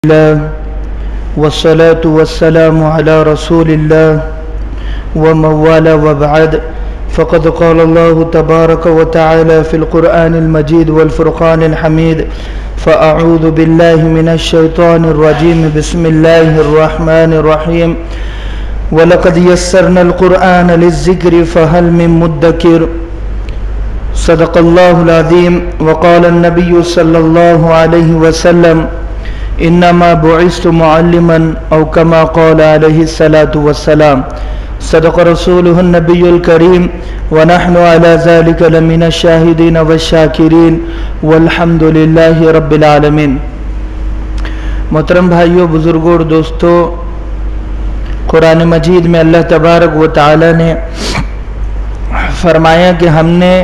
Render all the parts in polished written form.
الله والصلاة والسلام على رسول الله ومن والاه وبعد فقد قال الله تبارك وتعالى في القرآن المجيد والفرقان الحميد فأعوذ بالله من الشيطان الرجيم بسم الله الرحمن الرحيم ولقد يسرنا القرآن للذكر فهل من مدكر صدق الله العظيم وقال النبي صلى الله عليه وسلم انما بعثت معلما او كما قال عليه الصلاة والسلام صدق رسوله النبي الكريم ونحن على ذلك لمن الشاهدين والشاكرين والحمد لله رب العالمين۔ محترم بھائیوں، بزرگوں اور دوستوں، قرآن مجید میں اللہ تبارک و تعالی نے فرمایا کہ ہم نے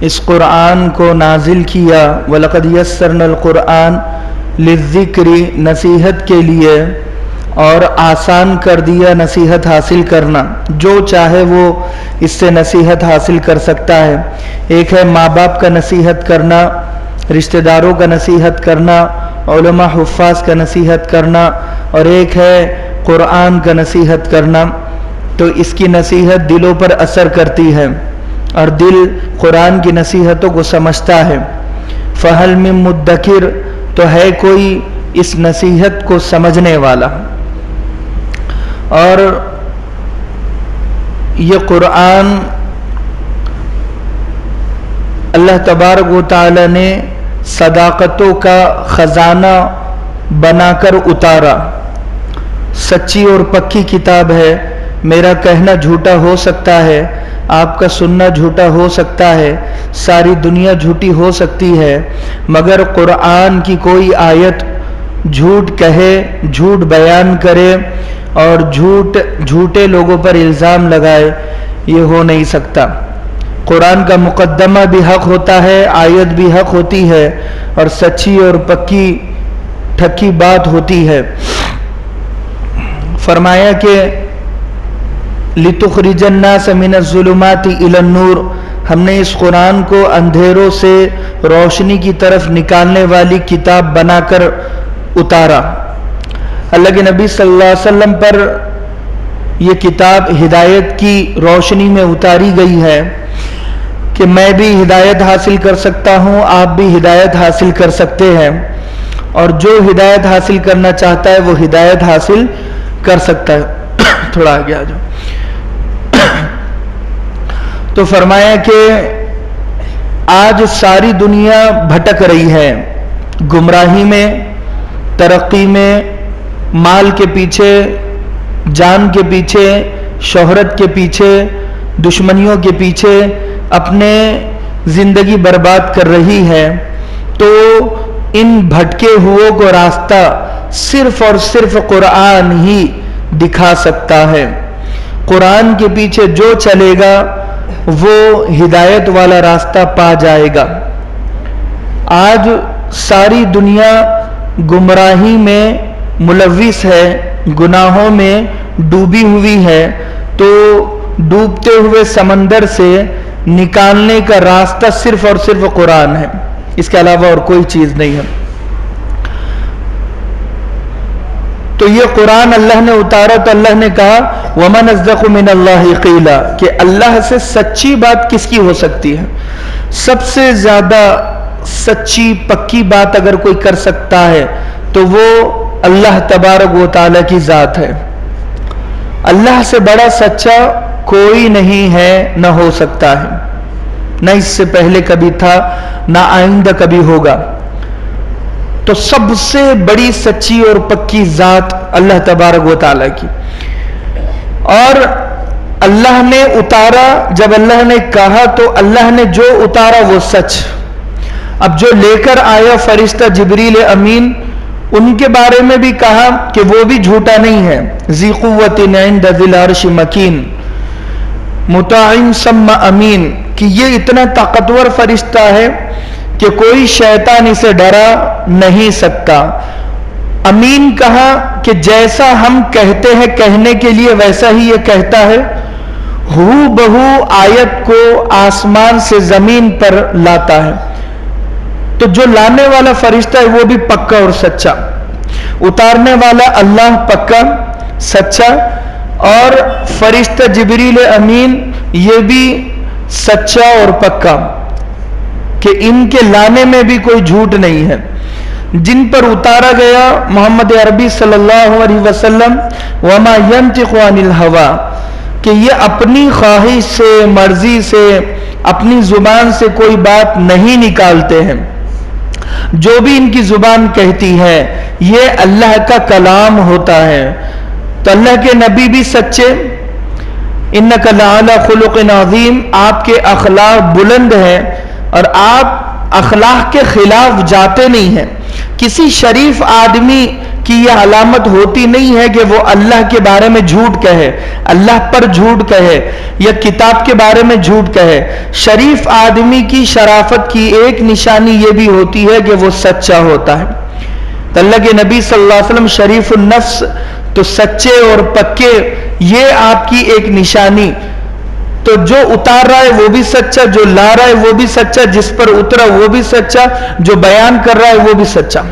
اس قرآن کو نازل کیا وَلَقَدْ يَسَّرْنَا الْقُرْآنَ لِلذِّكْرِ، نصیحت کے لیے، اور آسان کر دیا نصیحت حاصل کرنا۔ جو چاہے وہ اس سے نصیحت حاصل کر سکتا ہے۔ ایک ہے ماں باپ کا نصیحت کرنا، رشتہ داروں کا نصیحت کرنا، علماء حفاظ کا نصیحت کرنا، اور ایک ہے قرآن کا نصیحت کرنا۔ تو اس کی نصیحت دلوں پر اثر کرتی ہے اور دل قرآن کی نصیحتوں کو سمجھتا ہے۔ فَهَلْ مِن مُدَّكِرٍ، تو ہے کوئی اس نصیحت کو سمجھنے والا۔ اور یہ قرآن اللہ تبارک و تعالی نے صداقتوں کا خزانہ بنا کر اتارا۔ سچی اور پکی کتاب ہے۔ میرا کہنا جھوٹا ہو سکتا ہے، آپ کا سننا جھوٹا ہو سکتا ہے، ساری دنیا جھوٹی ہو سکتی ہے، مگر قرآن کی کوئی آیت جھوٹ کہے، جھوٹ بیان کرے اور جھوٹے لوگوں پر الزام لگائے، یہ ہو نہیں سکتا۔ قرآن کا مقدمہ بھی حق ہوتا ہے، آیت بھی حق ہوتی ہے، اور سچی اور پکی ٹھکی بات ہوتی ہے۔ فرمایا کہ لِتُخْرِجَ النَّاسَ مِنَ الظُّلُمَاتِ إِلَى النُّورِ، ہم نے اس قرآن کو اندھیروں سے روشنی کی طرف نکالنے والی کتاب بنا کر اتارا۔ اللہ کے نبی صلی اللہ علیہ وسلم پر یہ کتاب ہدایت کی روشنی میں اتاری گئی ہے کہ میں بھی ہدایت حاصل کر سکتا ہوں، آپ بھی ہدایت حاصل کر سکتے ہیں، اور جو ہدایت حاصل کرنا چاہتا ہے وہ ہدایت حاصل کر سکتا ہے۔ تھوڑا آگے آ جاؤ۔ تو فرمایا کہ آج ساری دنیا بھٹک رہی ہے، گمراہی میں، ترقی میں، مال کے پیچھے، جان کے پیچھے، شہرت کے پیچھے، دشمنیوں کے پیچھے اپنے زندگی برباد کر رہی ہے۔ تو ان بھٹکے ہوئوں کو راستہ صرف اور صرف قرآن ہی دکھا سکتا ہے۔ قرآن کے پیچھے جو چلے گا وہ ہدایت والا راستہ پا جائے گا۔ آج ساری دنیا گمراہی میں ملوث ہے، گناہوں میں ڈوبی ہوئی ہے، تو ڈوبتے ہوئے سمندر سے نکالنے کا راستہ صرف اور صرف قرآن ہے، اس کے علاوہ اور کوئی چیز نہیں ہے۔ تو یہ قرآن اللہ نے اتارا تو اللہ نے کہا وَمَنْ أَصْدَقُ مِنَ اللَّهِ قِيلًا، کہ اللہ سے سچی بات کس کی ہو سکتی ہے؟ سب سے زیادہ سچی پکی بات اگر کوئی کر سکتا ہے تو وہ اللہ تبارک و تعالی کی ذات ہے۔ اللہ سے بڑا سچا کوئی نہیں ہے، نہ ہو سکتا ہے، نہ اس سے پہلے کبھی تھا، نہ آئندہ کبھی ہوگا۔ تو سب سے بڑی سچی اور پکی ذات اللہ تبارک و تعالی کی۔ اور اللہ نے اتارا، جب اللہ نے کہا تو اللہ نے جو اتارا وہ سچ۔ اب جو لے کر آیا فرشتہ جبریل امین، ان کے بارے میں بھی کہا کہ وہ بھی جھوٹا نہیں ہے۔ ذی قوت عند ذی العرش مکین مطاع ثم امین، کہ یہ اتنا طاقتور فرشتہ ہے کہ کوئی شیطان اسے ڈرا نہیں سکتا۔ امین کہا کہ جیسا ہم کہتے ہیں کہنے کے لیے ویسا ہی یہ کہتا ہے، ہو بہو آیت کو آسمان سے زمین پر لاتا ہے۔ تو جو لانے والا فرشتہ ہے وہ بھی پکا اور سچا۔ اتارنے والا اللہ پکا سچا، اور فرشتہ جبریل امین یہ بھی سچا اور پکا کہ ان کے لانے میں بھی کوئی جھوٹ نہیں ہے۔ جن پر اتارا گیا محمد عربی صلی اللہ علیہ وسلم وما ينطق عن الہویٰ، کہ یہ اپنی خواہش سے، مرضی سے، اپنی زبان سے کوئی بات نہیں نکالتے ہیں، جو بھی ان کی زبان کہتی ہے یہ اللہ کا کلام ہوتا ہے۔ تو اللہ کے نبی بھی سچے، انک لعلی خلق عظیم، آپ کے اخلاق بلند ہیں اور آپ اخلاق کے خلاف جاتے نہیں ہیں۔ کسی شریف آدمی کی یہ علامت ہوتی نہیں ہے کہ وہ اللہ کے بارے میں جھوٹ کہے، اللہ پر جھوٹ کہے یا کتاب کے بارے میں جھوٹ کہے۔ شریف آدمی کی شرافت کی ایک نشانی یہ بھی ہوتی ہے کہ وہ سچا ہوتا ہے۔ تو اللہ کے نبی صلی اللہ علیہ وسلم شریف النفس، تو سچے اور پکے، یہ آپ کی ایک نشانی۔ تو جو اتار رہا ہے وہ بھی سچا، جو لا رہا ہے وہ بھی سچا، جس پر اترا وہ بھی سچا، جو بیان کر رہا ہے وہ بھی سچا۔